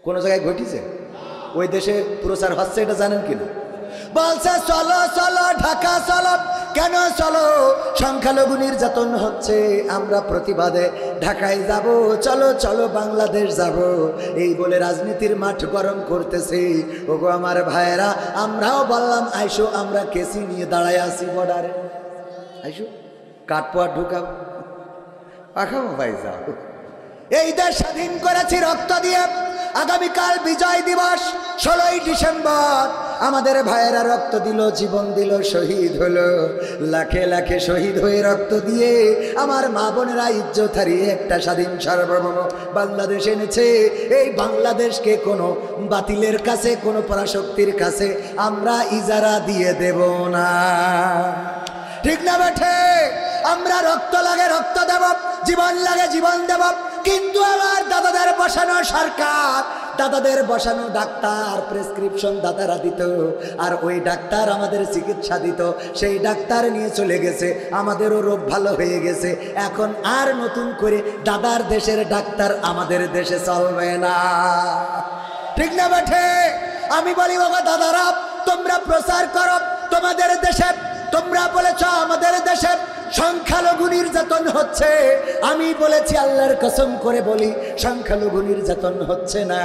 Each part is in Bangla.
কোনো জায়গায় ঘটিছে? ওই দেশে প্রচার হচ্ছে, এটা জানেন কিনা? বলছে চলো চলো ঢাকা চলো। কেন চলো? সংখ্যালঘু নির্যাতন হচ্ছে, আমরা প্রতিবাদে ঢাকায় যাব। চলো চলো বাংলাদেশ যাব। এই বলে রাজনীতির মাঠ গরম করতেছে। ওগো আমার ভাইয়েরা, আমরাও বললাম আইসো, আমরা কেসি নিয়ে দাঁড়ায় আছি বর্ডারে। আইসো, কাঠপোয়া ঢুকাব, পাখাবো ভাই যাও। এই দেশ স্বাধীন করেছি রক্ত দিয়ে। আগামীকাল বিজয় দিবস, 16ই ডিসেম্বর। আমাদের ভাইয়েরা রক্ত দিল, জীবন দিল, শহীদ হলো। লাখে লাখে শহীদ হয়ে রক্ত দিয়ে আমার মা বোনেরা ইজ্জত হারিয়ে একটা স্বাধীন সার্বভৌম বাংলাদেশ এনেছে। এই বাংলাদেশকে কোনো বাতিলের কাছে, কোনো পরাশক্তির কাছে আমরা ইজারা দিয়ে দেব না। ঠিক না বেঠে? আমরা রক্ত লাগে রক্ত দেব, জীবন লাগে জীবন দেব। কিন্তু আমার দাদাদের বসানো সরকার, দাদাদের বসানো ডাক্তার প্রেসক্রিপশন দাদারা দিত, আর ওই ডাক্তার আমাদের চিকিৎসা দিত। সেই ডাক্তার নিয়ে চলে গেছে, আমাদেরও রোগ ভালো হয়ে গেছে। এখন আর নতুন করে দাদার দেশের ডাক্তার আমাদের দেশে চলবে না। ঠিক না বেঠে? আমি বলি ওগো দাদারা, তোমরা প্রচার করো তোমাদের দেশে। তোমরা বলেছ আমাদের দেশে সংখ্যালঘু নির্যাতন হচ্ছে। আমি বলেছি আল্লাহর কসম করে বলি, সংখ্যালঘু নির্যাতন হচ্ছে না,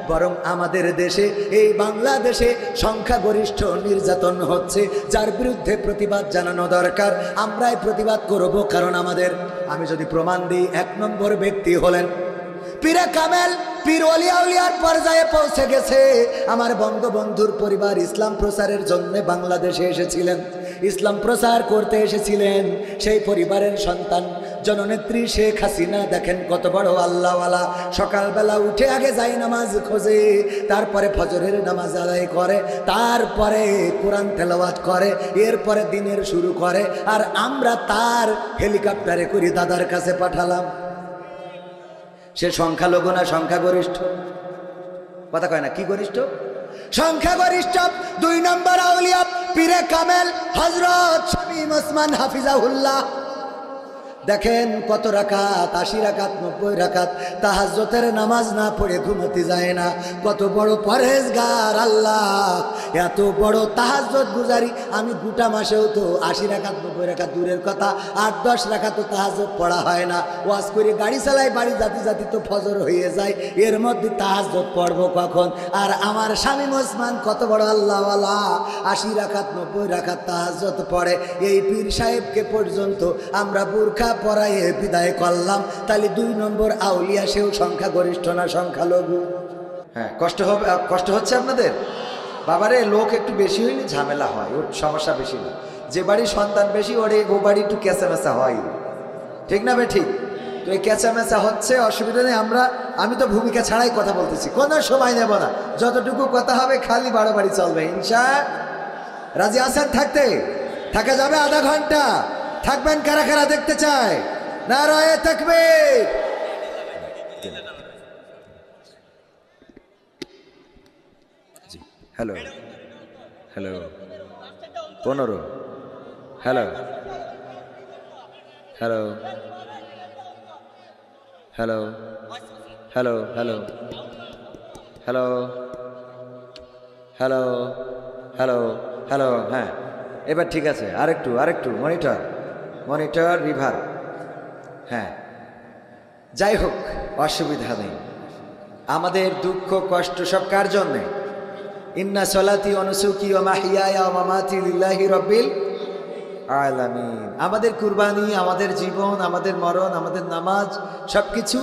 বরং আমাদের দেশে, এই বাংলাদেশে সংখ্যাগরিষ্ঠ নির্যাতন হচ্ছে, যার বিরুদ্ধে প্রতিবাদ জানানো দরকার। আমরাই প্রতিবাদ করব, কারণ আমাদের, আমি যদি প্রমাণ দিই, 1 নম্বর ব্যক্তি হলেন পীরে কামেল, পীর ওলিয়া উলিয়ার পর্যায়ে পৌঁছে গেছে। আমার বঙ্গবন্ধুর পরিবার ইসলাম প্রচারের জন্য বাংলাদেশে এসেছিলেন, ইসলাম প্রচার করতে এসেছিলেন। সেই পরিবারের সন্তান জননেত্রী শেখ হাসিনা, দেখেন কত বড় আল্লাহওয়ালা। সকালবেলা উঠে আগে যাই নামাজ খোঁজে, তারপরে ফজরের নামাজ আদায় করে, তারপরে কোরআন তেলাওয়াত করে, এরপরে দিনের শুরু করে। আর আমরা তার হেলিকপ্টারে করে দাদার কাছে পাঠালাম। সে সংখ্যালঘু না সংখ্যাগরিষ্ঠ? কথা কয় না, কি গরিষ্ঠ? সংখ্যাগরিষ্ঠ। 2 নম্বর আউলিয়া পীরে কামেল হযরত শামীম ওসমান হাফিজাহুল্লাহ। দেখেন কত রাকাত, 80 রাকাত, 90 রাকাত তাহাজ্জুদের নামাজ না পড়ে ঘুমোতে যায় না। কত বড় পরহেজগার আল্লাহ, এত বড় তাহাজ্জুদ গুজারি। আমি গোটা মাসেও তো 80 রাকাত 90 রাকাত দূরের কথা, 8-10 রাকাত তো তাহাজ্জুদ পড়া হয় না। ওয়াজ করে গাড়ি চালাই, বাড়ি জাতি জাতি তো ফজর হয়ে যায়, এর মধ্যে তাহাজ্জুদ পড়বো কখন? আর আমার শামীম ওসমান কত বড় আল্লাহওয়ালা, 80 রাকাত 90 রাকাত তাহাজ্জুদ পড়ে। এই পীর সাহেবকে পর্যন্ত আমরা বুরখা পরায়ে বিদায় করলাম। তাহলে 2 নম্বর আউলিয়া, সেও সংখ্যাগরিষ্ঠ না সংখ্যালঘু? হ্যাঁ, কষ্ট হচ্ছে আপনাদের? বাবারে, লোক একটু বেশি হইলে ঝামেলা হয়, ওর সমস্যা বেশি না। যে বাড়ির সন্তান বেশি, ওরে ও বাড়ি একটু ক্যাঁচামেচা হয়। ঠিক না বে ঠিক? তো এই ক্যাঁচামেচা হচ্ছে, অসুবিধা নেই। আমি তো ভূমিকা ছাড়াই কথা বলতেছি, কোনো সময় নেব না। যতটুকু কথা হবে খালি বাড়াবাড়ি চলবে, ইনশা। রাজি আছেন থাকতে? থাকা যাবে আধা ঘন্টা? থাকবেন কারা কারা দেখতে চায়? নারায়ে তাকবীর। Hello hello 15, hello hello hello hello hello hello hello hello hello. হ্যাঁ, এবার ঠিক আছে। আরেকটু মনিটর রিভার। হ্যাঁ, যাই হোক, অসুবিধা নেই। আমাদের দুঃখ কষ্ট সব কার জন্যে? ইন্না সলাতি ওয়া নুসুকি ওয়া মাহইয়ায়া ওয়া মামাতি লিল্লাহি রাব্বিল আলামিন। আমাদের কুরবানি, আমাদের জীবন, আমাদের মরণ, আমাদের নামাজ, সবকিছু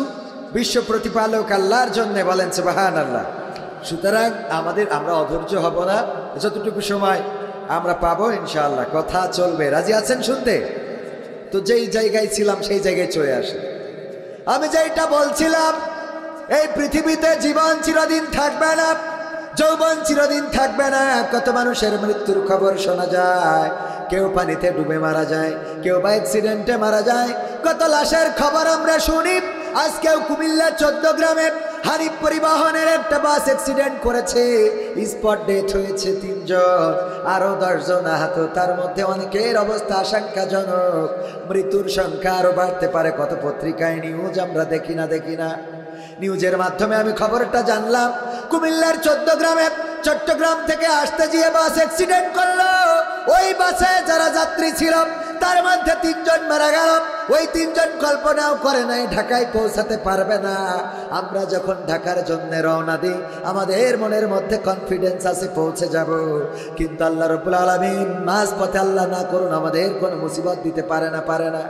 বিশ্ব প্রতিপালক আল্লাহর জন্য। বলেন সুবহানাল্লাহ। সুতরাং আমরা অধৈর্য হব না। যতটুকু সময় আমরা পাবো ইনশাআল্লাহ কথা চলবে। রাজি আছেন শুনতে? তো যেই জায়গায় ছিলাম সেই জায়গায় চলে আসে। আমি যেটা বলছিলাম, এই পৃথিবীতে জীবন চিরদিন থাকবে না, যৌবন চিরদিন থাকবে না। কত মানুষের মৃত্যুর খবর শোনা যায়, কেউ পানিতে ডুবে মারা যায়, কেউ বা অ্যাক্সিডেন্টে মারা যায়। কত লাশের খবর আমরা শুনি। আজকেও কুমিল্লা 14 গ্রামে হানিফ পরিবহনের একটা বাস অ্যাক্সিডেন্ট করেছে, স্পট ডেথ হয়েছে 3 জন, আরো 10 জন আহত। তার মধ্যে অনেকের অবস্থা আশঙ্কাজনক। মৃত্যুর সংখ্যা আরো বাড়তে পারে। কত পত্রিকায় নিউজ আমরা দেখি না। নিউজের মাধ্যমে আমি খবরটা জানলাম। কুমিল্লার 14 গ্রামে চট্টগ্রাম থেকে আসতে গিয়ে বাস অ্যাক্সিডেন্ট করলো। ওই বাসে যারা যাত্রী ছিল তার মধ্যে 3 জন মারা গেল। ওই 3 জন কল্পনাও করে নাই ঢাকায় পৌঁছাতে পারবে না। আমরা যখন ঢাকার জন্য রওনা দিই আমাদের মনের মধ্যে কনফিডেন্স আছে পৌঁছে যাব, কিন্তু আল্লাহ রাব্বুল আলামিন মাঝপথে আল্লাহ না করুন আমাদের কোনো মুসিবত দিতে পারে না।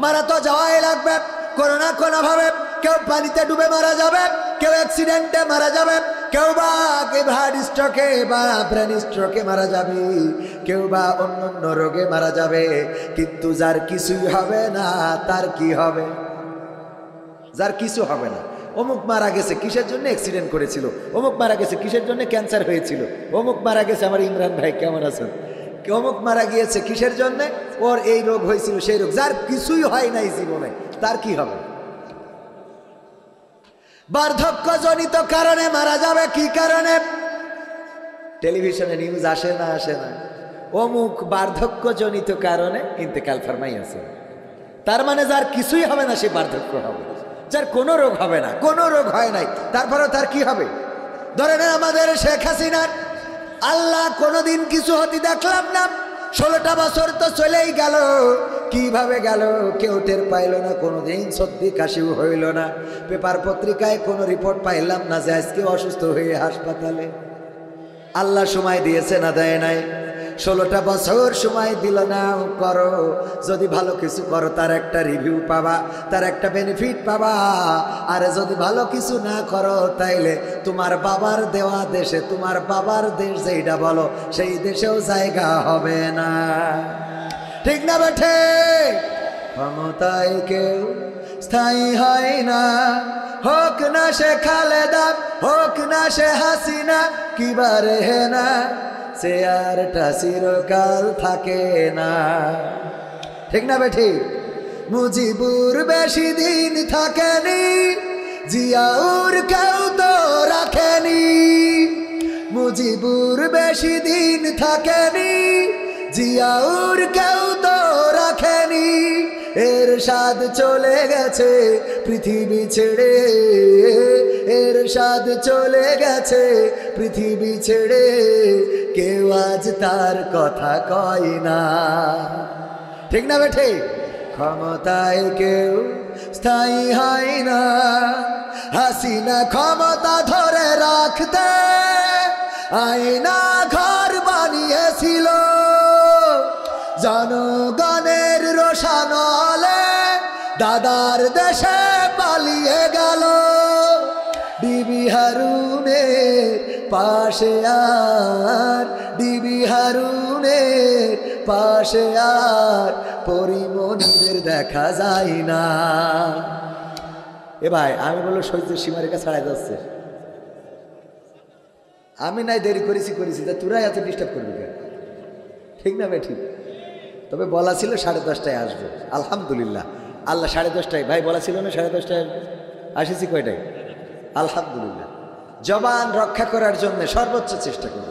মারা তো যাওয়াই লাগবে, কোনো না কোনোভাবে। কেউ পানিতে ডুবে মারা যাবে, কেউ অ্যাক্সিডেন্টে মারা যাবে, কেউ বা হার্ট স্ট্রোকে বা ব্রেন স্ট্রোকে মারা যাবে, কেউ বা অন্য রোগে মারা যাবে। কিন্তু যার কিছুই হবে না তার কি হবে? যার কিছু হবে না। অমুক মারা গেছে কিসের জন্য? অ্যাক্সিডেন্ট করেছিল। অমুক মারা গেছে কিসের জন্য? ক্যান্সার হয়েছিল। অমুক মারা গেছে, আমার ইমরান ভাই কেমন আছেন, অমুক মারা গিয়েছে কিসের জন্য? ওর এই রোগ হয়েছিল, সেই রোগ। যার কিছুই হয় নাই জীবনে তার কি হবে? বার্ধক্যজনিত কারণে মারা যাবে। কি কারণে? টেলিভিশনে নিউজ আসে না? অমুক বার্ধক্যজনিত কারণে ইন্তেকাল ফরমাইয়াছে। তার মানে যার কিছুই হবে না সে বার্ধক্য হবে, যার কোনো রোগ হবে না, কোনো রোগ হয় নাই, তারপরেও তার কি হবে? ধরে নেন আমাদের শেখ হাসিনার আল্লাহ কোনোদিন কিছু হতে দেখলাম না। 16টা বছর তো চলেই গেল। কিভাবে গেল কেউ টের পাইল না, কোনোদিন সর্দি কাশিও হইল না। পেপার পত্রিকায় কোনো রিপোর্ট পাইলাম না যে আজকে অসুস্থ হয়ে হাসপাতালে। আল্লাহ সময় দিয়েছে না দেয় নাই? 16টা বছর সময় দিল না। করো, যদি ভালো কিছু করো তার একটা রিভিউ পাবা, তার একটা বেনিফিট পাবা। আর যদি ভালো কিছু না করো তাইলে তোমার বাবার দেওয়া দেশে, তোমার বাবার দেশ যেইটা বলো সেই দেশেও জায়গা হবে না। ঠিক না বেঠে? ক্ষমতায় কেউ স্থায়ী হয় না, হোক না সে খালেদা, হোক না সে হাসিনা, কিবারে হে না চেয়ারটা চিরকাল থাকে না। ঠিক না বেঠি? মুজিবুর বেশি দিন থাকেনি, জিয়াউর কেউ তো রাখেনি। মুজিবুর বেশি দিন থাকেনি, জিয়াউর কেউ তো রাখেনি। এরশাদ চলে গেছে পৃথিবী ছেড়ে, এরশাদ চলে গেছে পৃথিবী ছেড়ে, কেউ আজ তার কথা কয় না। ঠিক না বেঠে? ক্ষমতায় কেউ স্থায়ী হয় না। হাসিনা ক্ষমতা ধরে রাখতে আয়না ঘর বানিয়েছিল, জনগণের রোশানলে দাদার দেশে পালিয়ে গেল। ডিবি হারুনের পাশে আর, ডিবি হারুনের পাশে আর পরিমণিদের দেখা যায় না। এ ভাই আমি বললো সহ্যের সীমারেখা ছাড়াই যাচ্ছে। আমি নাই দেরি করেছি তা তোরাই এত ডিস্টার্ব করবি কেন? ঠিক না ভাই? ঠিক। তবে বলা ছিল 10:30টায় আসবো। আলহামদুলিল্লাহ, আল্লাহ 10:30টায়, ভাই বলা ছিল না 10:30টায়, আসেছি কয়টায়? আলহামদুলিল্লাহ। জবান রক্ষা করার জন্য সর্বোচ্চ চেষ্টা করব,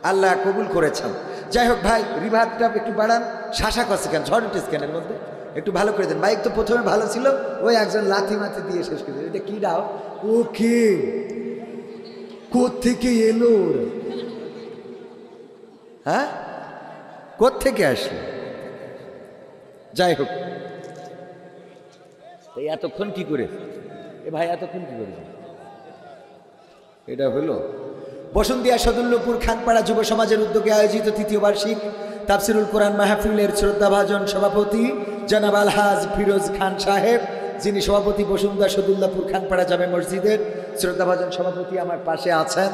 আল্লাহ কবুল করেছেন। যাই হোক ভাই, রিভারটা একটু বাড়ান। শাসা করছে কেন? ঝড় উঠেছে কেন এর মধ্যে? একটু ভালো করে দেন। বাইক তো প্রথমে ভালো ছিল, ওই একজন লাথি মাথি দিয়ে শেষ করে দেন। এটা কি দাও? ও কে, কোত্থেকে এলো? হ্যাঁ, কোত্থেকে আসলো? যাই হোক, এতক্ষণ কি করে? এ ভাই এতক্ষণ কি করে? এটা হলো বসুন্তিয়া সদুল্লপুর খানপাড়া যুব সমাজের উদ্যোগে আয়োজিত 3য় বার্ষিক তাফসিরুল কোরআন মাহফিলের শ্রদ্ধাভাজন সভাপতি জনাব আলহাজ ফিরোজ খান সাহেব, যিনি সভাপতি বসুন্তিয়া সদুল্লাপুর খানপাড়া জামে মসজিদের। শ্রদ্ধাভাজন সভাপতি আমার পাশে আছেন,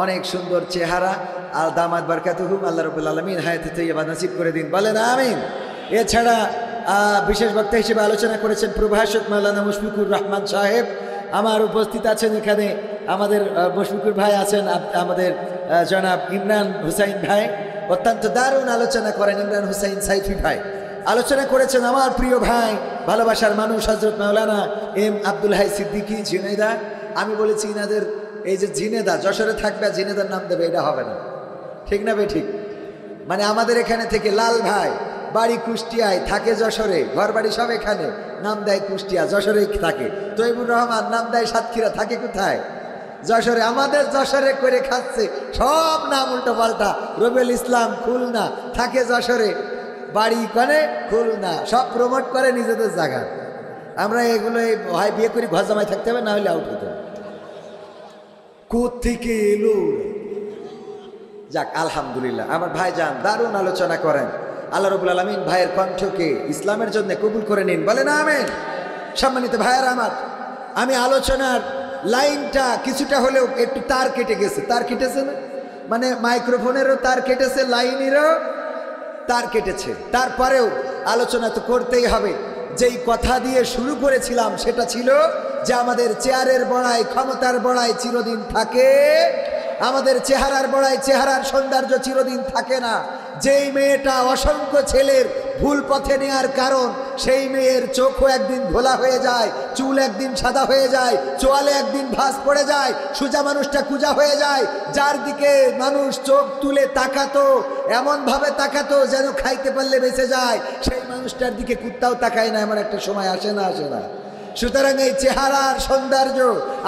অনেক সুন্দর চেহারা। আর দামাত বারকাতুহুম, আল্লাহ রাব্বুল আলামিন হায়াতে তাইয়্যিবা নসিব করে দিন, বলেন আমিন। এছাড়া বিশেষ বক্তা হিসেবে আলোচনা করেছেন প্রভাষক মাওলানা মুশফিকুর রহমান সাহেব। আমার উপস্থিত আছেন এখানে আমাদের মুশফিকুর ভাই আছেন, আমাদের জনাব ইমরান হুসাইন ভাই, অত্যন্ত দারুণ আলোচনা করেন ইমরান হুসাইন সাইফি ভাই। আলোচনা করেছেন আমার প্রিয় ভাই, ভালোবাসার মানুষ হযরত মাওলানা এম আব্দুল হাই সিদ্দিকী ঝিনেদা। আমি বলেছি ইনাদের এই যে ঝিনেদা যশোরে থাকবে, ঝিনেদার নাম দেবে, এটা হবে না। ঠিক না ভাই? ঠিক। মানে আমাদের এখানে থেকে লাল ভাই বাড়ি কুষ্টিয়ায়, থাকে যশোরে, ঘর বাড়ি সব এখানে, নাম দেয় কুষ্টিয়া, যশোরেই থাকে। তৈবুর রহমান নাম দেয় সাতক্ষীরা, থাকে কোথায়? যশোরে, আমাদের যশোরে করে খাচ্ছে, সব নাম উল্টো পাল্টা। রবিউল ইসলাম খুলনা, থাকে যশোরে, বাড়ি করে খুলনা, সব প্রমোট করে নিজেদের জায়গা। আমরা এগুলো হয় বিয়ে করি ঘর জামাই থাকতে হবে, না হলে আউট হতে হবে। কোত্থেকে এলো? যাক আলহামদুলিল্লাহ, আমার ভাই যান দারুণ আলোচনা করেন। আল্লাহ রাব্বুল আলামিন ভাইয়ের কণ্ঠকে ইসলামের জন্য কবুল করে নিন, বলেন আমিন। সম্মানিত ভাইয়েরা আমার, আমি আলোচনার লাইনটা কিছুটা হলেও একটু তার কেটে গেছে। তার কেটেছে না, মানে মাইক্রোফোনেরও তার কেটেছে, লাইনেরও তার কেটেছে। তারপরেও আলোচনা তো করতেই হবে। যেই কথা দিয়ে শুরু করেছিলাম সেটা ছিল যে আমাদের চেয়ারের বড়াই, ক্ষমতার বড়াই চিরদিন থাকে, আমাদের চেহারার বড়াই, চেহারার সৌন্দর্য চিরদিন থাকে না। যেই মেয়েটা অসংখ্য ছেলের ভুল পথে নেওয়ার কারণ, সেই মেয়ের চোখও একদিন ঘোলা হয়ে যায়, চুল একদিন সাদা হয়ে যায়, চোয়ালে একদিন ভাঁজ পড়ে যায়, সোজা মানুষটা কুজা হয়ে যায়। যার দিকে মানুষ চোখ তুলে তাকাতো, এমনভাবে তাকাতো যেন খাইতে পারলে বেঁচে যায়, সেই মানুষটার দিকে কুত্তাও তাকায় না, এমন একটা সময় আসে না, আসে না? সুতরাং এই চেহারার সৌন্দর্য,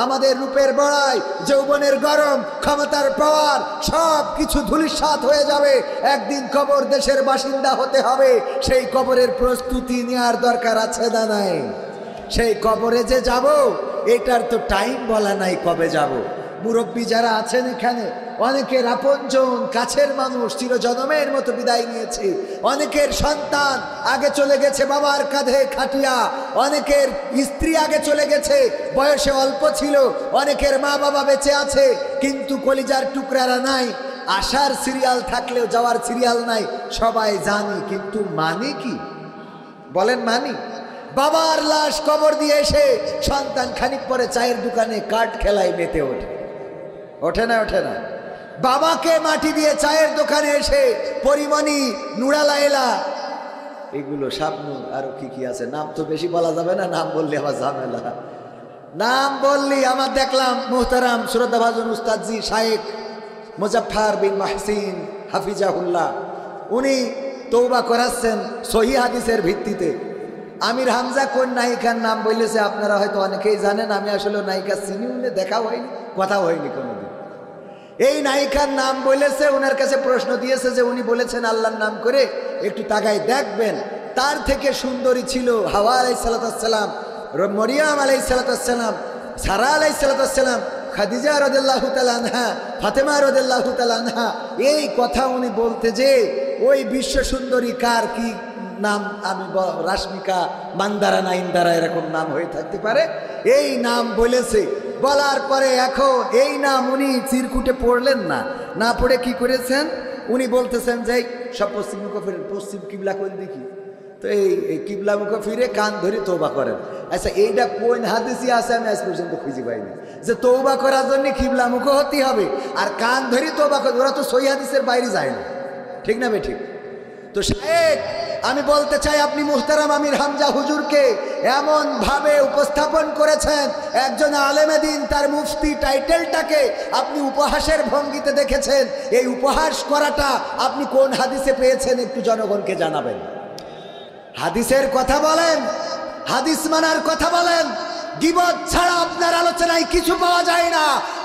আমাদের রূপের বড়াই, যৌবনের গরম, ক্ষমতার পাওয়ার, সব কিছু ধূলিসাৎ হয়ে যাবে। একদিন কবর দেশের বাসিন্দা হতে হবে। সেই কবরের প্রস্তুতি নেওয়ার দরকার আছে না নাই? সেই কবরে যে যাব, এটার তো টাইম বলা নাই কবে যাব। মুরব্বী যারা আছেন এখানে, অনেকের আপনজন, কাছের মানুষ চিরজনমের মতো বিদায় নিয়েছে। অনেকের সন্তান আগে চলে গেছে বাবার কাঁধে খাটিয়া, অনেকের স্ত্রী আগে চলে গেছে, বয়সে অল্প ছিল, অনেকের মা বাবা বেঁচে আছে কিন্তু কলিজার টুকরারা নাই। আসার সিরিয়াল থাকলেও যাওয়ার সিরিয়াল নাই, সবাই জানি, কিন্তু মানে কি? বলেন মানি? বাবার লাশ কবর দিয়ে এসে সন্তান খানিক পরে চায়ের দোকানে কাঠ খেলায় মেতে ওঠে, ওঠে না? ওঠে না? বাবাকে মাটি দিয়ে চায়ের দোকানে এসে পরিমণি, নুরালাইলা, এগুলো শাবনূর, আরো কি কি আছে, নাম তো বেশি বলা যাবে না, নাম বললে আবার ঝামেলা। নাম বললি আমার দেখলাম মুহতারাম শ্রদ্ধাভাজন উস্তাদজি শায়েখ মুজাফফর বিন মাহসিন হাফিজাহুল্লাহ, উনি তওবা করাচ্ছেন সহিহ হাদিসের ভিত্তিতে। আমির হামজা কোন নায়িকার নাম বলেছে আপনারা হয়তো অনেকেই জানেন, আমি আসলে নায়িকা চিনি, উনি দেখাও হয়নি, কথাও হয়নি কোনোদিন। এই নায়িকার নাম বলেছে, ওনার কাছে প্রশ্ন দিয়েছে যে উনি বলেছেন আল্লাহর নাম করে একটু তাকায় দেখবেন। তার থেকে সুন্দরী ছিল হাওয়া আলাইহিসসালাম, মরিয়াম আলাইহিসসালাম, সারা আলাইহিসসালাম, খাদিজা রাদিয়াল্লাহু তাআলা আনহা, ফাতেমা রাদিয়াল্লাহু তাআলা আনহা। এই কথা উনি বলতে যে ওই বিশ্ব সুন্দরী কার কি নাম, আমি রাশমিকা মান্দারা না ইন্দারা এরকম নাম হয়ে থাকতে পারে, এই নাম বলেছে। বলার পরে এখন এই নাম উনি চিরকুটে পড়লেন না, না পড়ে কি করেছেন, উনি বলতেছেন যে সব পশ্চিম মুখ ফিরে, পশ্চিম কিবলা কোন দেখি, তো এই কিবলা মুখ ফিরে কান ধরে তওবা করেন। আচ্ছা এইটা কোন হাদিসে আছে আমি আজ পর্যন্ত খুঁজে পাইনি যে তওবা করার জন্য কিবলা মুখ হতে হবে আর কান ধরে তওবা করে, ওরা তো সহিহ হাদিসের বাইরে যায় না, ঠিক না বেঠিক? তো শায়েখ, আমি বলতে চাই আপনি মুহতারাম আমির হামজা হুজুরকে এমন ভাবে উপস্থাপন করেছেন, একজন আলেমে দ্বীন, তার মুফতি টাইটেলটাকে আপনি উপহাসের ভঙ্গিতে দেখেছেন। এই উপহাস করাটা আপনি কোন হাদিসে পেয়েছেন একটু জনগণকে জানাবেন। হাদিসের কথা বলেন, হাদিস মানার কথা বলেন। গীবত ছাড়া আপনার আলোচনায় কিছু পাওয়া যায় না,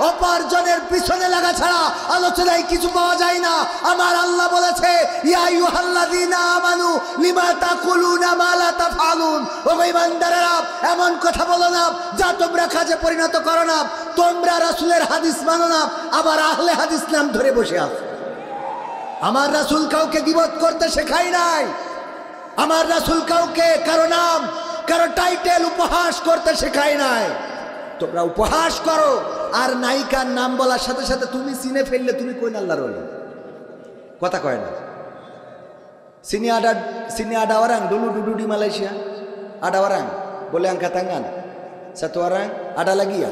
অপার্জনের পিছনে লাগা ছাড়া আলোচনায় কিছু পাওয়া যায় না। আমার আল্লাহ বলেছে, ইয়া আইয়ুহাল্লাযীনা আমানু লিমা তাকুলুনা মা লা তাফআলুন, ও ঈমানদারেরা এমন কথা বলো না যা তোমরা কাজে পরিণত করো না। তোমরা রাসূলের হাদিস মানো না, আবার আহলে হাদিস নাম ধরে বসে আছো। আমার রাসূল কাউকে গীবত করতে শেখায় নাই, আমার রাসূল কাউকে কারো নাম, কারো টাইটেল উপহাস করতে শেখায় নাই। তোমরা উপহাস করো, আর নায়িকার নাম বলার সাথে সাথে তুমি চিনে ফেললে তুমি কোন আল্লাহর ওলি? কথা কয় না। সিনি ada orang dulu duduk di Malaysia, ada orang boleh angkat tangan, satu orang, ada lagi ya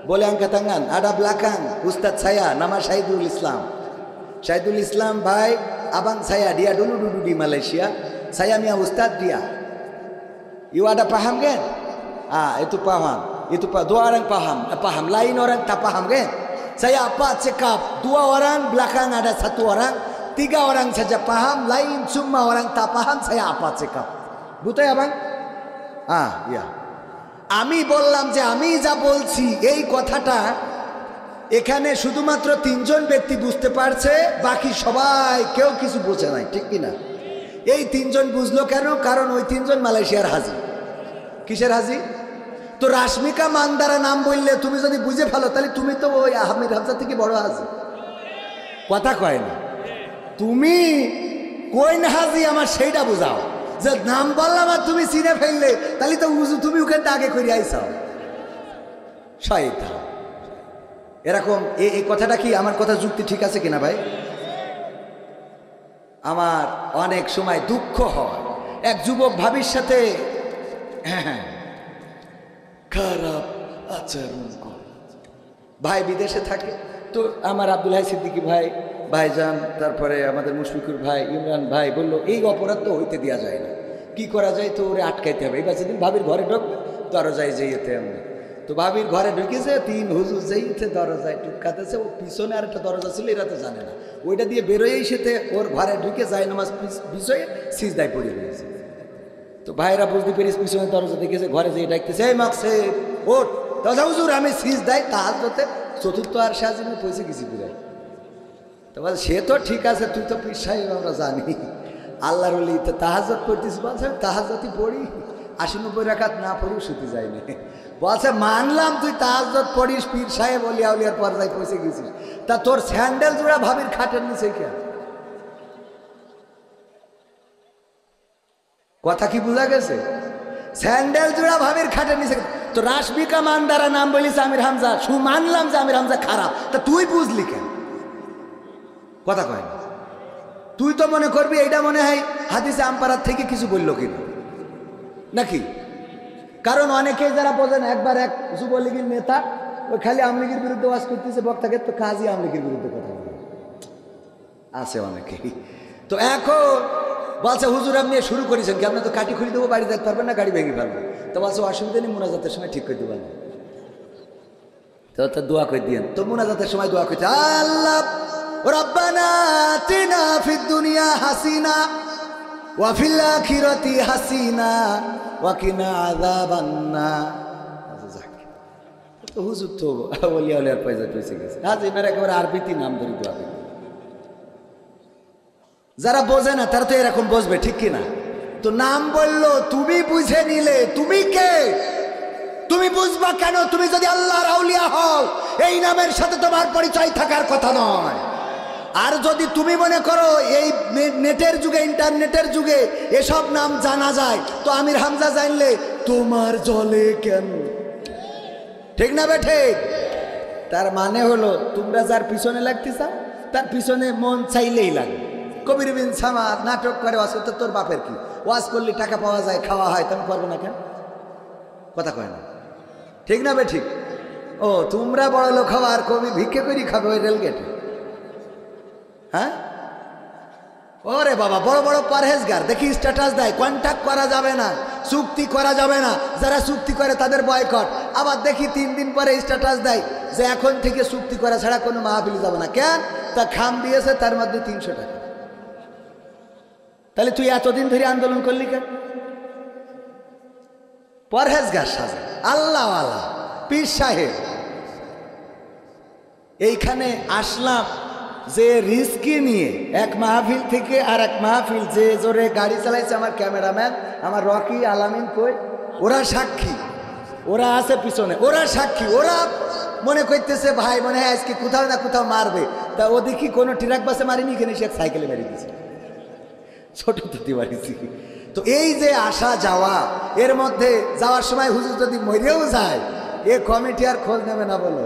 boleh angkat tangan, ada belakang Ustadz saya nama Syahidul Islam. Syahidul Islam baik abang saya, dia dulu duduk di Malaysia, saya punya Ustadz dia. You ada paham kan? Itu paham. Itu dua orang paham, lain orang tak paham kan? Saya apa cakap? Dua orang, belakang ada satu orang, tiga orang saja paham, lain semua orang tak paham. Saya apa cakap? Betul ya bang? Iya. আমি বললাম যে আমি যা বলছি এই কথাটা এখানে শুধুমাত্র 3 জন ব্যক্তি বুঝতে পারছে, বাকি সবাই কেউ কিছু বোঝে নাই, ঠিক কিনা? এই 3 জন বুঝলো কেন? কারণ ওই 3 জন মালয়েশিয়ার হাজি। কিসের হাজি? তো রাশমিকা মান্দারা নাম বললে তুমি যদি বুঝে ফেলো, তাহলে তুমি তো ওই আহমেদ হামজা থেকে বড় হাজি। কথা কয় না, তুমি কোন হাজি আমার সেইটা বুঝাও। যে নাম বললাম আর তুমি চিনে ফেললে, তাহলে তো তুমি ওখানে আগে করে আইসাও শয়তান। এরকম এই কথাটা কি আমার কথা যুক্তি ঠিক আছে কিনা ভাই? আমার অনেক সময় দুঃখ হয়, এক যুবক ভাবির সাথে খারাপ আচরণ করে। ভাই বিদেশে থাকে, তো আমার আব্দুল হাই সিদ্দিকী ভাই, ভাইজান, তারপরে আমাদের মুশফিকুর ভাই, ইমরান ভাই বললো এই অপরাধ তো হইতে দেওয়া যায় না, কি করা যায়? তো ওরে আটকাইতে হবে। এবার সেদিন ভাবির ঘরে ঢুকবে, দরজায় যেতে এমনি। তো ভাবির ঘরে ঢুকেছে, 3 হুজুর যেইতে দরজায় টুকাতেছে, ও পিছনে আর একটা দরজা ছিল, এরা তো জানে না। ওইটা দিয়ে বেরোয়েই সেতে ওর ঘরে ঢুকে যায় নামাজ বিষয়ে সিজদায় পড়ে রয়েছে। তো ভাইরা বুঝতে পেরেছে, পিছনে দরজা দেখেছে, ঘরে যেয়ে ডাকতেছে, এই মাকসে ওঠ, দরজা হুজুর আমি সিজদায় তাহাজ্জুদে চতুর্থ আর সাজিনে পয়সা গেছি পুরো। তো বল সে তো ঠিক আছে, তুই তো পীর সাহেব আমরা জানি, আল্লাহর ওলি, তো তাহাজ্জুদ পড়তেছি। বলছে তাহাজ্জুদই পড়ি, 80-90 রাকাত না পড়িও শুতে যায়নি। বলছে মানলাম তুই তাহাজ্জুদ পড়িস, পীর সাহেব ওলিয়া উলিয়ার পর্যায়ে পৌঁছে গেছিস, তা তোর স্যান্ডেল জোড়া ভাবির খাটের নিচে কেন? কথা কি বোঝা গেছে? স্যান্ডেল জোড়া ভাবির খাটের নিচে। তো রাশমিকা মান্দারা নাম বলিস আমির হামজা, মানলাম যে আমির হামজা খারাপ, তা তুই বুঝলি কেন? কথা কয় না। তুই তো মনে করবি এইটা মনে হয় হাদিসে আমপারার থেকে কিছু বললো কিনা নাকি? কারণ অনেকেই যারা বোঝেন, একবার এক যুবলীগের নেতা ওই খালি আওয়ামী লীগের বিরুদ্ধে ওয়াজ করতেছে, বক্তাকে তো কাজী আওয়ামী লীগের বিরুদ্ধে কথা বলে আছে অনেকেই। তো এখন বলছে হুজুর আপনি শুরু করেছেন কি? আপনার তো কাটি খুলে দেবো, বাড়ি যেতে পারবেন না, গাড়ি ভেঙে ফেলবেন। তো বলছে অসুবিধা নেই, মোনাজাতের সময় ঠিক করে দেবেন। তো দোয়া করে দিয়েন। তো মোনাজাতের সময় দোয়া করতে, আল্লাহ রব্বানা আতিনা ফিদ দুনিয়া হাসিনা ওয়া ফিল আখিরাতি হাসিনা ওয়া কিনা আযাবান নার। তো হুজুর তো ওলিয়া ওলিয়ার পয়সা পয়সা গেছে, আজ এবার একেবারে আরবিতে নাম ধরে দোয়া করে। যারা বোঝে না তারা তো এরকম বসবে, ঠিক কিনা? তো নাম বললো, তুমি বুঝে নিলে, তুমি কে? তুমি বুঝবা কেন? তুমি যদি আল্লাহর আউলিয়া হও, এই নামের সাথে তোমার পরিচয় থাকার কথা নয়। আর যদি তুমি মনে করো এই নেটের যুগে, ইন্টারনেটের যুগে এসব নাম জানা যায়, তো আমির হামজা জানলে তোমার জলে কেন? ঠিক না বেঠে? তার মানে হলো তোমরা যার পিছনে লাগতে চাও, তার পিছনে মন চাইলেই লাগে। কবির বিন সামাদ নাটক করে ওয়াজ করতে, তোর বাপের কি? ওয়াজ করলে টাকা পাওয়া যায়, খাওয়া হয়, তুমি করবে না কেন? কথা কয় না, ঠিক না বে ঠিক? ও তোমরা বড় লোক খাওয়া, আর কবি ভিক্ষে করি খাবে ওই রেলগেটে। হ্যাঁ ওরে বাবা, বড় বড় পরহেজগার দেখি স্ট্যাটাস দেয়, কন্ট্যাক্ট করা যাবে না, চুক্তি করা যাবে না, যারা চুক্তি করে তাদের বয়কট। আবার দেখি 3 দিন পরে স্ট্যাটাস দেয় যে এখন থেকে চুক্তি করা ছাড়া কোনো মাহফিল যাবে না। কেন? তা খাম দিয়েছে, তার মধ্যে 300 টাকা। তাহলে তুই এতদিন ধরে আন্দোলন করলি কেন? পরহেজগার সাজে, আল্লাহ আল্লাহ পীর সাহেব। এইখানে আসলাম যে রিস্কি নিয়ে, এক মাহফিল থেকে আর এক মাহফিল, যে জোরে গাড়ি চালাইছে আমার ক্যামেরাম্যান, আমার রকি আলামিন কই, ওরা সাক্ষী, ওরা আছে পিছনে, ওরা সাক্ষী। ওরা মনে করতেছে ভাই মনে হয় আজকে কোথাও না কোথাও মারবে, তা ও দেখি কোনো ট্রাক বাসে মারিনি, এখানে সে সাইকেলে মেরে দিয়েছে, ছোট তুতি মারিছি। তো এই যে আসা যাওয়া, এর মধ্যে যাওয়ার সময় হুজুর যদি মরেও যায়, এ কমিটি আর খোঁজ নেবে না, বলো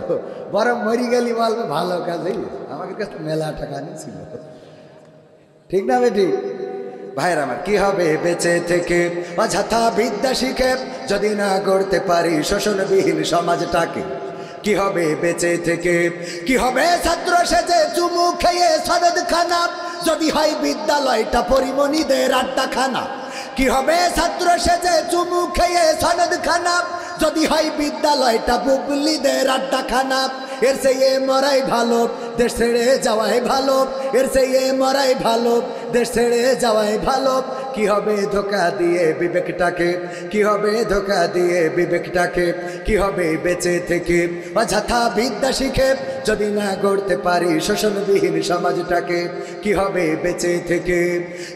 বরং মরি গেলি বলবে ভালো কাজেই আমাদের কাছে মেলা টাকা নিয়েছিল। ঠিক না বেটি? ভাইয়ের আমার, কি হবে বেঁচে থেকে অযথা বিদ্যা শিখে যদি না গড়তে পারি শোষণবিহীন সমাজটাকে? কি হবে বেঁচে থেকে? কি হবে ছাত্র সেজে চুমু খেয়ে সনদ খানা যদি হয় বিদ্যালয়টা পরিমণিদের আড্ডাখানা? কি হবে ছাত্র সেজে চুমু খেয়ে সনদ খানা যদি হয় বিদ্যালয়টা বুবলিদের আড্ডাখানা? এর চেয়ে মরাই ভালো, দেশ ছেড়ে যাওয়াই ভালো। এর চেয়ে মরাই ভালো, দেশ ছেড়ে যাওয়াই ভালো। কি হবে ধোকা দিয়ে বিবেকটাকে, কি হবে ধোকা দিয়ে বিবেকটাকে, কি হবে বেঁচে থেকে অযথা বিদ্যা শিখে যদি না গড়তে পারি শোষণবিহীন সমাজটাকে, কি হবে বেঁচে থেকে,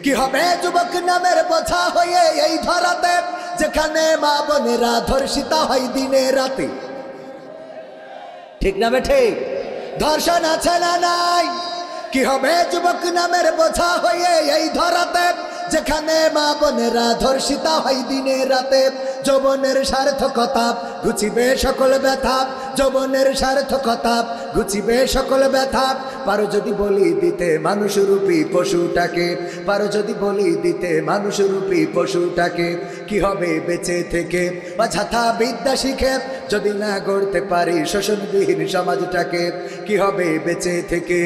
কি হবে যুবক নামের বোঝা হয়ে এই ধরাতে যেখানে মা বোনেরা ধর্ষিতা হয় দিনে রাতে। ঠিক না বেঠে? ধর্ষণ আছে না নাই? কি হবে যুবক নামের বোঝা হয়ে এই ধরাতে যেখানে মা বোনেরা ধর্ষিতা হয় দিনে রাতে। যৌবনের সার্থকতা ঘুচিবে সকল ব্যথা, যৌবনের সার্থকতা ঘুচিবে সকল ব্যথা। পারো যদি বলি দিতে মানুষরূপী পশুটাকে, পারো যদি বলি দিতে মানুষরূপী পশুটাকে, কি হবে বেঁচে থেকে অযথা বিদ্যা শিখে যদি না গড়তে পারি শোষণবিহীন সমাজটাকে, কি হবে বেঁচে থেকে,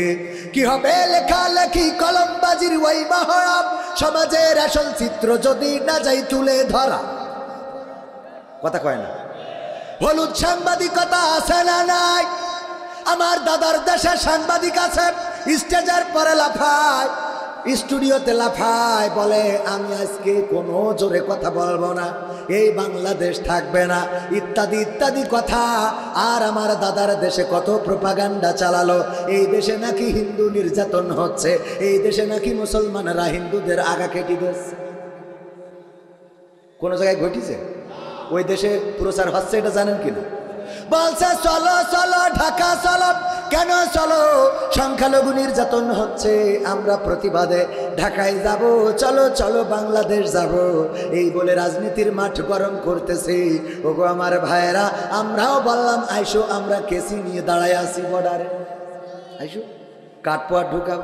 কি হবে লেখালেখি কলমবাজির ওই মহড়া সমাজের আসল চিত্র যদি না যাই তুলে ধরা। কথা কয় না? হলুদ সাংবাদিকতা আছে না নাই? আমার দাদার দেশে সাংবাদিক আছে, স্টেজের পরে লাফায়, স্টুডিওতে লাফায়, বলে আমি আজকে কোনো জোরে কথা বলবো না, এই বাংলাদেশ থাকবে না, ইত্যাদি ইত্যাদি কথা। আর আমার দাদার দেশে কত প্রোপাগান্ডা চালালো, এই দেশে নাকি হিন্দু নির্যাতন হচ্ছে, এই দেশে নাকি মুসলমানরা হিন্দুদের আগা কেটে দিচ্ছে। কোন জায়গায় ঘটিছে? ওই দেশে প্রচার হচ্ছে, এটা জানেন কিনা? বলছে চলো চলো ঢাকা চলো, কেন চলো? সংখ্যালঘু নির্যাতন হচ্ছে, আমরা প্রতিবাদে ঢাকায় যাব, চলো চলো বাংলাদেশ যাব, এই বলে রাজনীতির মাঠ গরম করতেছে। ওগো আমার ভাইয়েরা, আমরাও বললাম আইসো, আমরা কেসি নিয়ে দাঁড়ায় আছি বর্ডারে, আইসো কাঠপোয়া ঢুকাও,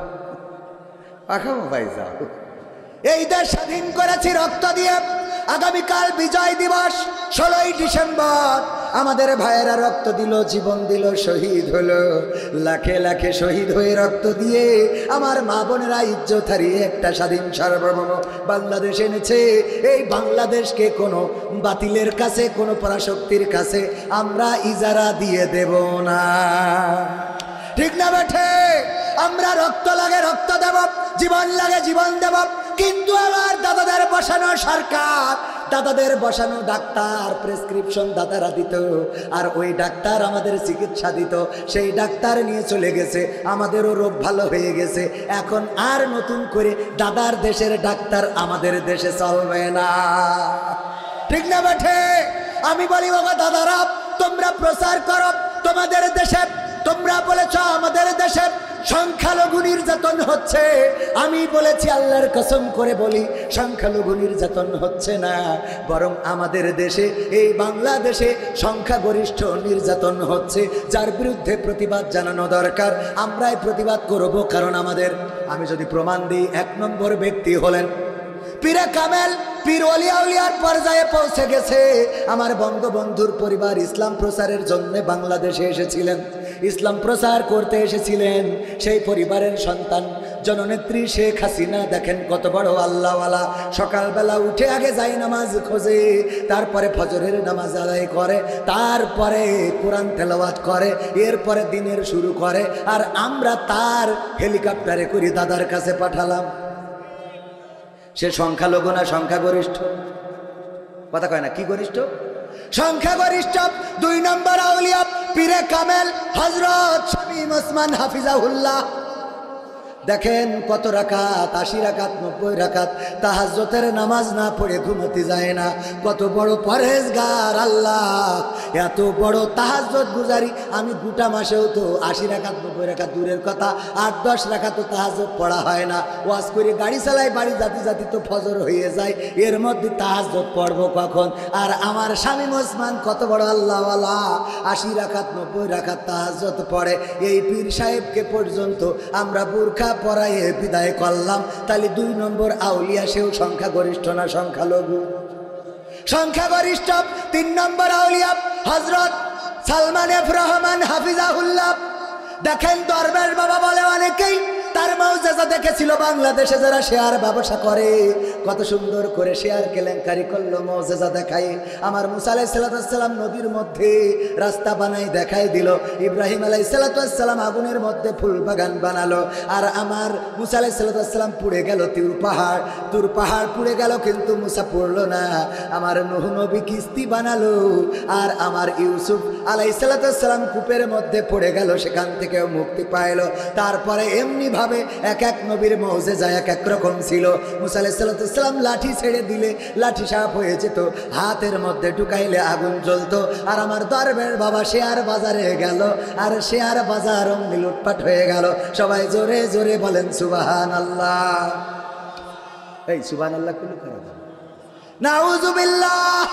পাখাও ভাই যাও। এই দেশ স্বাধীন করেছি রক্ত দিয়ে, আগামীকাল বিজয় দিবস 16ই ডিসেম্বর, আমাদের ভাইয়েরা রক্ত দিল, জীবন দিল, শহীদ হলো, লাখে লাখে শহীদ হয়ে রক্ত দিয়ে আমার মা বোনেরা ইজ্জত হারিয়ে একটা স্বাধীন সার্বভৌম বাংলাদেশ এনেছে। এই বাংলাদেশকে কোনো বাতিলের কাছে, কোনো পরাশক্তির কাছে আমরা ইজারা দিয়ে দেব না। ঠিক না বেঠে? আমরা রক্ত লাগে রক্ত দেব, জীবন লাগে জীবন দেব, কিন্তু আমার দাদাদের বসানো সরকার, দাদাদের বসানো ডাক্তার প্রেসক্রিপশন দাদারা দিত, আর ওই ডাক্তার আমাদের চিকিৎসা দিত, সেই ডাক্তার নিয়ে চলে গেছে, আমাদেরও রোগ ভালো হয়ে গেছে। এখন আর নতুন করে দাদার দেশের ডাক্তার আমাদের দেশে চলবে না। ঠিক না বেঠে? আমি বলি বাবা দাদারা, তোমরা প্রচার করো তোমাদের দেশে, তোমরা বলেছ আমাদের দেশে সংখ্যালঘু নির্যাতন হচ্ছে, আমি বলেছি আল্লাহর কসম করে বলি সংখ্যালঘু নির্যাতন হচ্ছে না, বরং আমাদের দেশে এই বাংলাদেশে সংখ্যাগরিষ্ঠ নির্যাতন হচ্ছে, যার বিরুদ্ধে প্রতিবাদ জানানো দরকার। আমরাই প্রতিবাদ করব, কারণ আমাদের, আমি যদি প্রমাণ দিই, 1 নম্বর ব্যক্তি হলেন পীরে কামেল, পীর ওলিয়া উলিয়ার পর্যায়ে পৌঁছে গেছে। আমার বঙ্গবন্ধুর পরিবার ইসলাম প্রচারের জন্য বাংলাদেশে এসেছিলেন, ইসলাম প্রচার করতে এসেছিলেন। সেই পরিবারের সন্তান জননেত্রী শেখ হাসিনা, দেখেন কত বড় আল্লাহওয়ালা। সকালবেলা উঠে আগে যাই নামাজ খোঁজে, তারপরে ফজরের নামাজ আদায় করে, তারপরে কোরআন তেলাওয়াত করে, এরপরে দিনের শুরু করে। আর আমরা তার হেলিকপ্টারে করে দাদার কাছে পাঠালাম। সে সংখ্যালঘু না সংখ্যাগরিষ্ঠ? কথা কয় না, কি গরিষ্ঠ? সংখ্যাগরিষ্ঠ। 2 নম্বর আউলিয়া পীরে কামেল হযরত শামীম ওসমান হাফিজাহুল্লাহ। দেখেন কত রাকাত, 80 রাকাত 90 রাকাত তাহাজ্জুদের নামাজ না পড়ে ঘুমোতে যায় না। কত বড় পরহেজগার আল্লাহ, এত বড় তাহাজ্জুদ গুজারি। আমি গোটা মাসেও তো 80 রাকাত 90 রাকাত দূরের কথা, 8-10 রাকাত তো তাহাজ্জুদ পড়া হয় না। ওয়াজ করে গাড়ি চালাই, বাড়ি জাতি জাতি তো ফজর হয়ে যায়, এর মধ্যে তাহাজ্জুদ পড়বো কখন? আর আমার শামীম ওসমান কত বড় আল্লাহওয়ালা, 80 রাকাত 90 রাকাত তাহাজ্জুদ পড়ে। এই পীর সাহেবকে পর্যন্ত আমরা বুরখা পরায়ে বিদায় করলাম। তাহলে 2 নম্বর আউলিয়া, সেও সংখ্যাগরিষ্ঠ না সংখ্যালঘু? সংখ্যাগরিষ্ঠ। 3 নম্বর আউলিয়া হযরত সালমান এফ রহমান হাফিজাহুল্লাহ। দেখেন দরবেশ বাবা বলে অনেকেই তার মৌজাজা দেখেছিল বাংলাদেশে যারা শেয়ার ব্যবসা করে কত সুন্দর করে শেয়ার কেলেঙ্কারি করলো মৌজাজা দেখায়। আমার মুসা আলাইহিস সালাম নদীর মধ্যে রাস্তা বানাই দেখাই দিল, ইব্রাহিম আলাইহিস সালাম আগুনের মধ্যে ফুল বাগান বানালো, আর আমার মুসা আলাইহিস সালাম পুড়ে গেল তুর পাহাড় পুড়ে গেল, কিন্তু মুসা পড়লো না। আমার নূহ নবী কিস্তি বানালো, আর আমার ইউসুফ আলাইহিস সালাম কূপের মধ্যে পড়ে গেল, সেখান থেকেও মুক্তি পাইল। তারপরে এমনি ভাবে এক এক নবীর মৌজেজা এক এক রকম ছিল। মুসা আলাইহিস সালাম লাঠি ছেড়ে দিলে লাঠি সাপ হয়ে যেত, হাতের মধ্যে ঢুকাইলে আগুন জ্বলতো। আর আমার দরবেশ বাবা শেয়ার বাজারে গেল, আর শেয়ার বাজার অমনি লুটপাট হয়ে গেল। সবাই জোরে জোরে বলেন সুবহানাল্লাহ। এই সুবহানাল্লাহ কুলু খারাপ, নাউজুবিল্লাহ।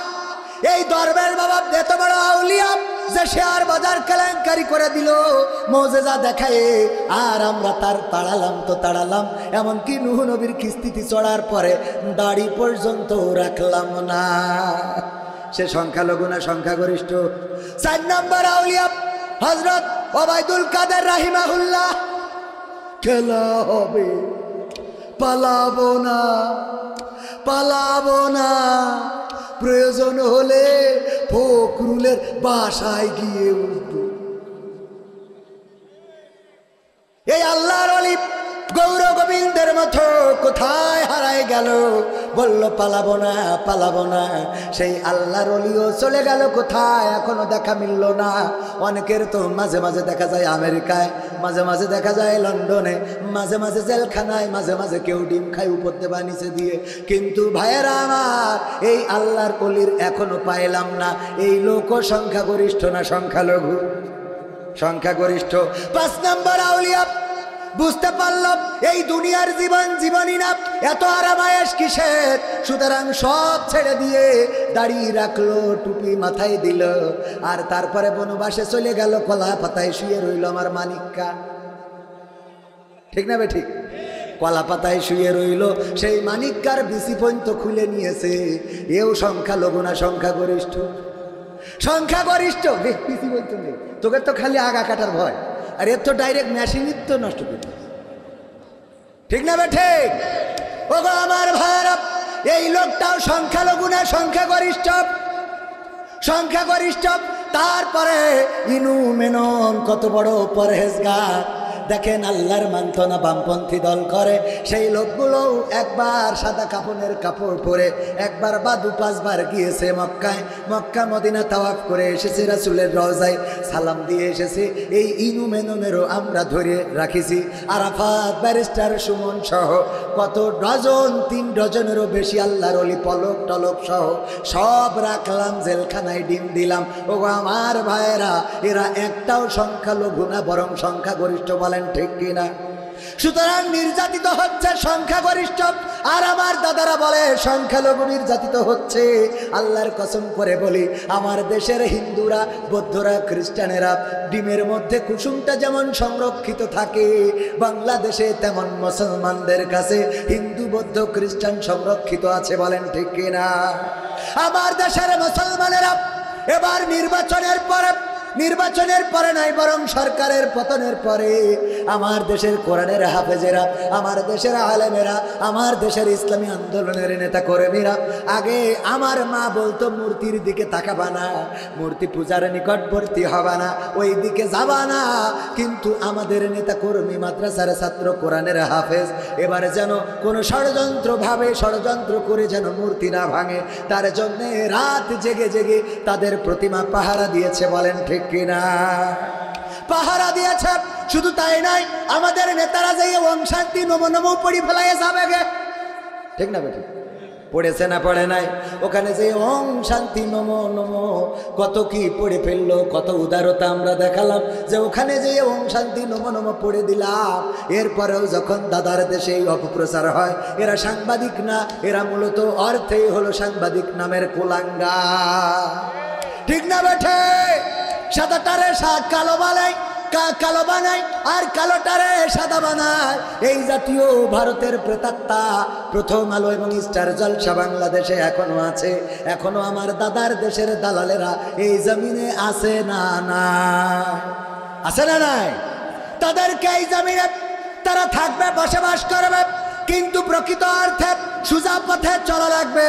এই দরবেশ বাবা এত বড় আউলিয়া যে শেয়ার বাজার কেলেঙ্কারি করে দিল মৌজেজা দেখায়, আর আমরা তার তাড়ালাম, এমনকি নূহ নবীর কিস্তিতে চড়ার পরে দাড়ি পর্যন্ত রাখলাম না। সে সংখ্যালঘু না সংখ্যাগরিষ্ঠ? 4 নম্বর আউলিয়া হযরত ওবায়দুল কাদের রাহিমাহুল্লাহ। খেলা হবে, পালাবো না, প্রয়োজন হলে ফখরুলের বাসায় গিয়ে উঠবো। এই আল্লাহর ওলি গৌর গোবিন্দের মতো কোথায় হারায় গেল? বলল পালাবো না। সেই আল্লাহর ওলিও চলে গেল কোথায়? এখনো দেখা মিলল না। অনেকের তো মাঝে মাঝে দেখা যায় আমেরিকায়, মাঝে মাঝে দেখা যায় লন্ডনে, মাঝে মাঝে জেলখানায়, মাঝে মাঝে কেউ ডিম খায় উপর দেবা নিচে দিয়ে। কিন্তু ভাইয়েরা আমার, এই আল্লাহর ওলির এখনো পাইলাম না। এই লোক সংখ্যাগরিষ্ঠ না সংখ্যালঘু? সংখ্যাগরিষ্ঠ। 5 নম্বর আউলিয়া বুঝতে পারলাম এই দুনিয়ার জীবনই না, এত আরামায়েশ কিসের? সুতরাং সব ছেড়ে দিয়ে দাড়ি রাখলো, টুপি মাথায় দিল, আর তারপরে বনবাসে চলে গেল। কলা পাতায় শুয়ে রইল আমার মানিক্কা। ঠিক না বে ঠিক? কলা পাতায় শুয়ে রইল, সেই মানিক্কার বিসি পর্যন্ত খুলে নিয়েছে। এও সংখ্যালঘু না সংখ্যাগরিষ্ঠ? সংখ্যাগরিষ্ঠ। বিসি পর্যন্ত নেই, তোকে তো খালি আগা কাটার ভয়, আর এর তো ডাইরেক্ট মেশিনই তো নষ্ট করতে। ঠিক না বে ঠিক? ও গো আমার ভাইরা, এই লোকটাও সংখ্যালঘু না সংখ্যাগরিষ্ঠ? সংখ্যাগরিষ্ঠ। তারপরে ইনু মেনন কত বড় পরহেজগার। দেখেন আল্লাহর মানত না, বামপন্থী দল করে। সেই লোকগুলো একবার সাদা কাপড়ের কাপড় পরে একবার বা 2-5 বার গিয়েছে মক্কায়, মক্কা মদিনা তাওয়াফ করে এসেছে, রাসূলের রওজায় সালাম দিয়ে এসেছে। এই ইনু মেননেরও আমরা ধরে রাখিছি। আরাফাত ব্যারিস্টার সুমন সহ কত ডজন, 3 ডজনেরও বেশি আল্লাহর ওলি পলক টলক সহ সব রাখলাম জেলখানায়, ডিম দিলাম। ও আমার ভাইয়েরা, এরা একটাও সংখ্যালঘু না, বরং সংখ্যাগরিষ্ঠ। বলেন ঠিক কিনা? সুতরাং নির্যাতিত হচ্ছে সংখ্যাগরিষ্ঠ, আর আমার দাদারা বলে সংখ্যালঘু নির্যাতিত হচ্ছে। আল্লাহর কসম করে বলি, আমার দেশের হিন্দুরা, বৌদ্ধরা, খ্রিস্টানেরা ডিমের মধ্যে কুসুমটা যেমন সংরক্ষিত থাকে, বাংলাদেশে তেমন মুসলমানদের কাছে হিন্দু, বৌদ্ধ, খ্রিস্টান সংরক্ষিত আছে। বলেন ঠিক কিনা? আমার দেশের মুসলমানেরা এবার নির্বাচনের পরে নাই, বরং সরকারের পতনের পরে আমার দেশের কোরআনের হাফেজেরা, আমার দেশের আলেমেরা, আমার দেশের ইসলামী আন্দোলনের নেতা কর্মীরা, আগে আমার মা বলতো মূর্তির দিকে তাকাবা না, মূর্তি পূজার নিকটবর্তী হবা না, ওই দিকে যাবা না। কিন্তু আমাদের নেতা কর্মী, মাদ্রাসার ছাত্র, কোরআনের হাফেজ এবারে যেন কোনো ষড়যন্ত্র করে যেন মূর্তি না ভাঙে, তার জন্য রাত জেগে জেগে তাদের প্রতিমা পাহারা দিয়েছে। বলেন ঠিক কিনা? পাহারা দিয়েছে। শুধু তাই নাই, আমাদের নেতারা যে ওম শান্তি নমো নমো পড়ি ফেলাইয়ে যাবে গে। ঠিক না বেটি? পড়েছে না পড়ে নাই? ওখানে যে ওম শান্তি নমো নমো কত কি পড়ে ফেললো, কত উদারতা আমরা দেখালাম, যে ওখানে যে ওম শান্তি নমো নমো পড়ে দিলাম। এরপরেও যখন দাদার দেশে এই অপপ্রচার হয়, এরা সাংবাদিক না, এরা মূলত অর্থেই হলো সাংবাদিক নামের কুলাঙ্গা। ঠিক না বেঠে? সাদাটারে কালো বানায়, আর কালোটারে সাদা বানায়। এই জাতীয় ভারতের প্রেতাত্মা প্রথম আলো এবং স্টার জলসা বাংলাদেশে এখনো আছে। এখনো আমার দাদার দেশের দালালেরা এই জমিনে আছে না? না আছে না নাই? তাদেরকে এই জমিনে তারা থাকবে, বসবাস করবে, কিন্তু প্রকৃত অর্থে সোজা পথে চলা লাগবে।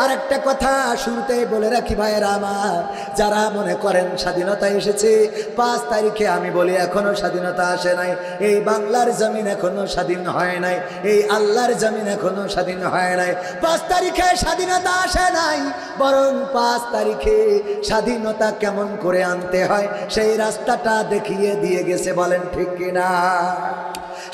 আর একটা কথা শুরুতেই বলে রাখি ভাইয়েরা আমার, যারা মনে করেন স্বাধীনতা এসেছে 5 তারিখে, আমি বলি এখনো স্বাধীনতা আসে নাই। এই বাংলার জমিন এখনো স্বাধীন হয় নাই, এই আল্লাহর জমিন এখনো স্বাধীন হয় নাই। 5 তারিখে স্বাধীনতা আসে নাই, বরং 5 তারিখে স্বাধীনতা কেমন করে আনতে হয় সেই রাস্তাটা দেখিয়ে দিয়ে গেছে। বলেন ঠিক কিনা?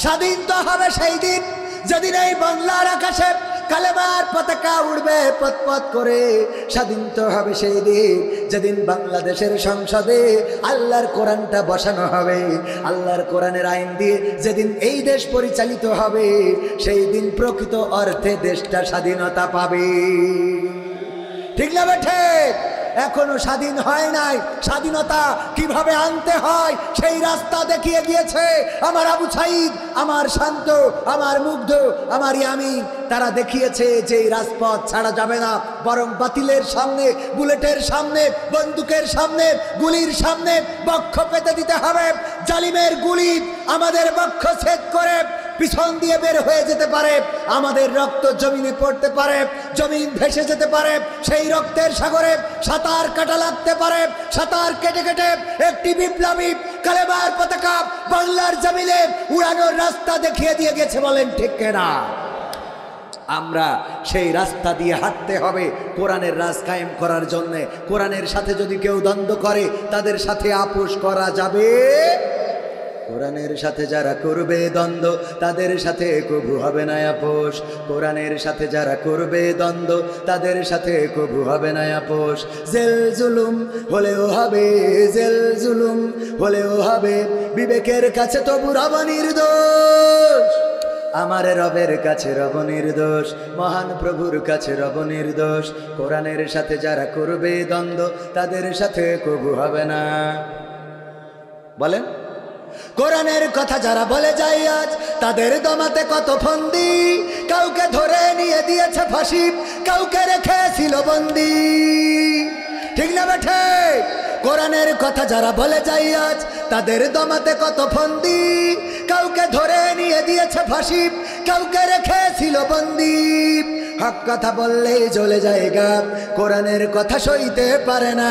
স্বাধীন তো হবে সেই দিন যেদিন এই বাংলার আকাশে কালেমার পতাকা উড়বে পথ করে। স্বাধীন তো হবে সেই দিন যেদিন বাংলাদেশের সংসদে আল্লাহর কোরআনটা বসানো হবে, আল্লাহর কোরআনের আইন দিয়ে যেদিন এই দেশ পরিচালিত হবে, সেই দিন প্রকৃত অর্থে দেশটা স্বাধীনতা পাবে। ঠিক না বেঠে? এখনো স্বাধীন হয় নাই। স্বাধীনতা কিভাবে আনতে হয় সেই রাস্তা দেখিয়ে দিয়েছে আমার আবু সাইদ, আমার শান্ত, আমার মুগ্ধ, আমার ইয়ামিন। তারা দেখিয়েছে যে এই রাজপথ ছাড়া যাবে না, বরং বাতিলের সামনে, বুলেটের সামনে, বন্দুকের সামনে, গুলির সামনে বক্ষ পেতে দিতে হবে। জালিমের গুলি আমাদের বক্ষ ছেদ করে পিছন দিয়ে বের হয়ে যেতে পারে, আমাদের রক্ত জমিনে পড়তে পারে, জমিন ভেসে যেতে পারে, সেই রক্তের সাগরে সাঁতার কাটা লাগতে পারে। সাঁতার কেটে কেটে একটি বিপ্লবী কালেমার পতাকা বাংলার জমিনে উড়ানোর রাস্তা দেখিয়ে দিয়ে গেছে। বলেন ঠিক কিনা? আমরা সেই রাস্তা দিয়ে হাঁটতে হবে কোরআনের রাজ কায়েম করার জন্য। কোরআনের সাথে যদি কেউ দ্বন্দ্ব করে তাদের সাথে আপোষ করা যাবে। কোরআনের সাথে যারা করবে দ্বন্দ্ব তাদের সাথে কবু হবে না আপোষ। কোরআনের সাথে যারা করবে দ্বন্দ্ব তাদের সাথে কবু হবে না আপোষ। জেল জুলুম হলেও হবে, জেল জুলুম হলেও হবে, বিবেকের কাছে তবু রব নির্দোষ। আমার রবের কাছে রব নির্দোষ, মহান প্রভুর কাছে রব নির্দোষ। কোরআনের সাথে যারা করবে দ্বন্দ্ব তাদের সাথে কবু হবে না। বলেন, কোরআনের কথা যারা বলে যায় আজ তাদের দমাতে কত ফন্দি। কাউকে ধরে নিয়ে দিয়েছে ফাঁসি, কাউকে রেখেছিল বন্দি। ঠিক না বেঠে? কোরআনের কথা যারা বলে যায় আজ তাদের দমাতে কত ফন্দি। কাউকে ধরে নিয়ে দিয়েছে ফাঁসি, কাউকে রেখেছিল বন্দি। হক কথা বললেই জ্বলে যায় গা, কোরআনের কথা সইতে পারে না।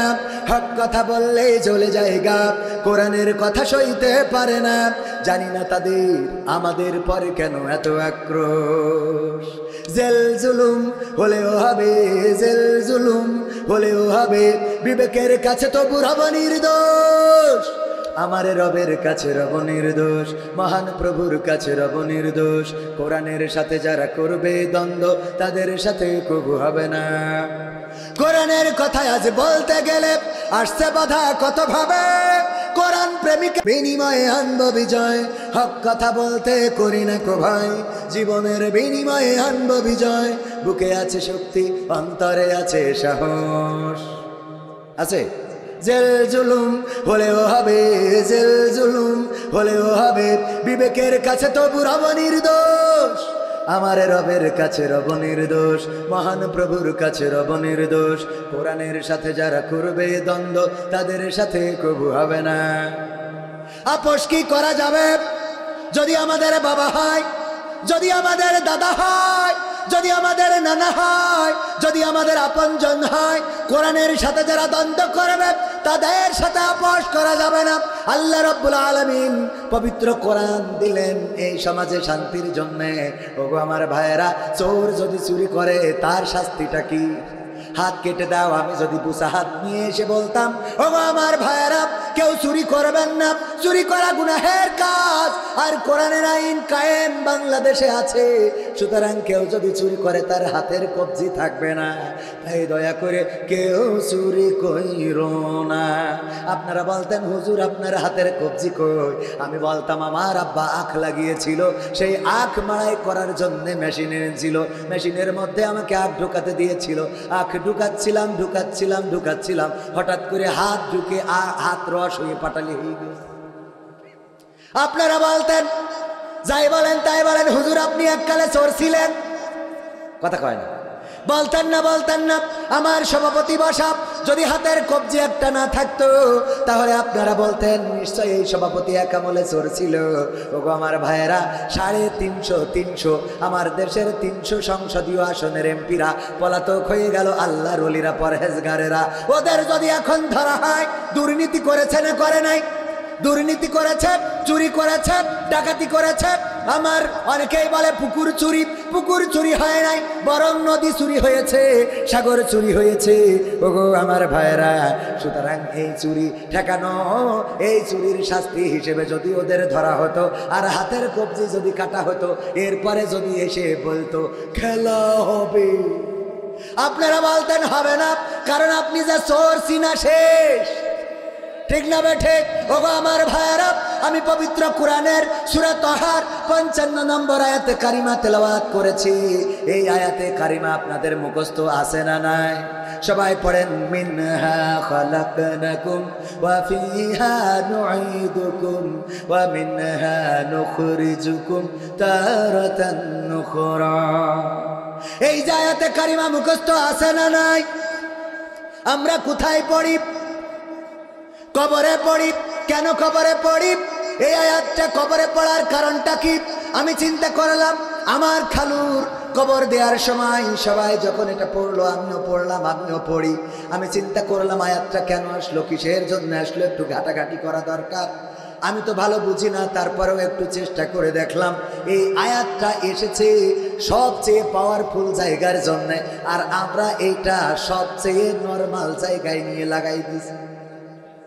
হক কথা বললেই জ্বলে যায় গা, কোরআনের কথা সইতে পারে না। জানি না তাদের আমাদের পরে কেন এত আক্রোশ। জেল জুলুম হলেও হবে, জেল জুলুম হলেও হবে, বিবেকের কাছে তবু রব নির্দোষ। আমার রবের কাছে রব নির্দোষ, মহান প্রভুর কাছে রব নির্দোষ। কোরআনের সাথে যারা করবে দ্বন্দ্ব তাদের সাথে কবু হবে না। কোরআনের কথা আজ বলতে গেলে আসছে বাধা কত ভাবে। কোরআন প্রেমিক বিনিময়ে আনব বিজয়, হক কথা বলতে করি না কো ভাই। জীবনের বিনিময়ে আনব বিজয়, বুকে আছে শক্তি, অন্তরে আছে সাহস। আছে জেল জুলুম হলেও হবে, জেল জুলুম হলেও হবে, বিবেকের কাছে তবু রব নির্দোষ। আমার রবের কাছে রব নির্দোষ, মহান প্রভুর কাছে রব নির্দোষ। কোরআনের সাথে যারা করবে দ্বন্দ্ব তাদের সাথে কবু হবে না। আপোষ কি করা যাবে? যদি আমাদের বাবা হয়, যদি আমাদের দাদা হয়, যদি আমাদের নানা হয়, যদি আমাদের আপনজন হয়, কোরআনের সাথে যারা দ্বন্দ্ব করবে তাদের সাথে আপোষ করা যাবে না। আল্লাহ রাব্বুল আলামিন পবিত্র কোরআন দিলেন এই সমাজে শান্তির জন্য। ওগো আমার ভাইয়েরা, চোর যদি চুরি করে তার শাস্তিটা কি? হাত কেটে দাও। আমি যদি বুসা হাত নিয়ে এসে বলতাম, ওগো আমার ভাইয়েরা, কেউ চুরি করবেন না, চুরি করা গুনাহের কাজ, আর কোরআনের আইন কায়েম বাংলাদেশে আছে, সুতরাং কেউ যদি চুরি করে তার হাতের কবজি থাকবে না। তাই দয়া করে কেউ চুরি কইরো না। আপনারা বলতেন, হুজুর আপনার হাতের কবজি কই? আমি বলতাম, আমার আব্বা আখ লাগিয়েছিল, সেই আখ মাড়াই করার জন্য মেশিন এনেছিল, মেশিনের মধ্যে আমাকে আখ ঢুকাতে দিয়েছিল। আখ ঢুকাচ্ছিলাম ঢুকাচ্ছিলাম ঢুকাচ্ছিলাম, হঠাৎ করে হাত ঢুকে হাত রস হয়ে পাটালি হয়ে গেছে। আপনারা বলতেন, যাই বলেন তাই বলেন, হুজুর আপনি এককালে চোর ছিলেন। কথা কয় না? বলতেন না আমার সভাপতি বসা যদি হাতের কবজি একটা না থাকতো তাহলে আপনারা বলতেন নিশ্চয়ই এই সভাপতি এক আমলে চোর ছিল। ওগো আমার ভাইয়েরা, 350 আমার দেশের 300 সংসদীয় আসনের এমপিরা পলাতক হয়ে গেল, আল্লাহর ওলিরা, পরহেজগারেরা। ওদের যদি এখন ধরা হয় দুর্নীতি করেছে না করে নাই? দুর্নীতি করেছে, চুরি করেছে, ডাকাতি করেছে। আমার অনেকেই বলে পুকুর চুরি হয় নাই, বরং নদী চুরি হয়েছে, সাগর চুরি হয়েছে। ওগো আমার ভাইরা, সুতরাং এই চুরি ঠেকানো, এই চুরির শাস্তি হিসেবে যদি ওদের ধরা হতো আর হাতের কবজি যদি কাটা হতো, এরপরে যদি এসে বলতো খেলা হবে, আপনারা বলতেন হবে না, কারণ আপনি যা চোর চিনা শেষ। ঠিক না বেঠে? ওগো আমার ভাইয়েরা, আমি পবিত্র কোরআনের সূরা তাহার 55 নম্বর আয়াতে কারিমা তেলাওয়াত করেছি। এই আয়াতে কারিমা আপনাদের মুখস্থ আছে না নাই? সবাই পড়েন, মিনহা খালাকনাকুম ওয়া ফিহা নুঈদুকুম ওয়া মিনহা নুখরিজুকুম তারাতান নুখরা। এই যে আয়াতে কারিমা মুখস্থ আছে না নাই? আমরা কোথায় পড়ি? কবরে পড়ি। কেন কবরে পড়ি? এই আয়াতটা কবরে পড়ার কারণটা কি? আমি চিন্তা করলাম, আমার খালুর কবর দেওয়ার সময় সবাই যখন এটা পড়লো, আমিও পড়লাম, আমিও পড়ি। আমি চিন্তা করলাম আয়াতটা কেন আসলো, কিসের জন্য আসলো, একটু ঘাটাঘাটি করা দরকার। আমি তো ভালো বুঝি না, তারপরেও একটু চেষ্টা করে দেখলাম। এই আয়াতটা এসেছে সবচেয়ে পাওয়ারফুল জায়গার জন্য, আর আমরা এইটা সবচেয়ে নরমাল জায়গায় নিয়ে লাগাই দিয়েছি।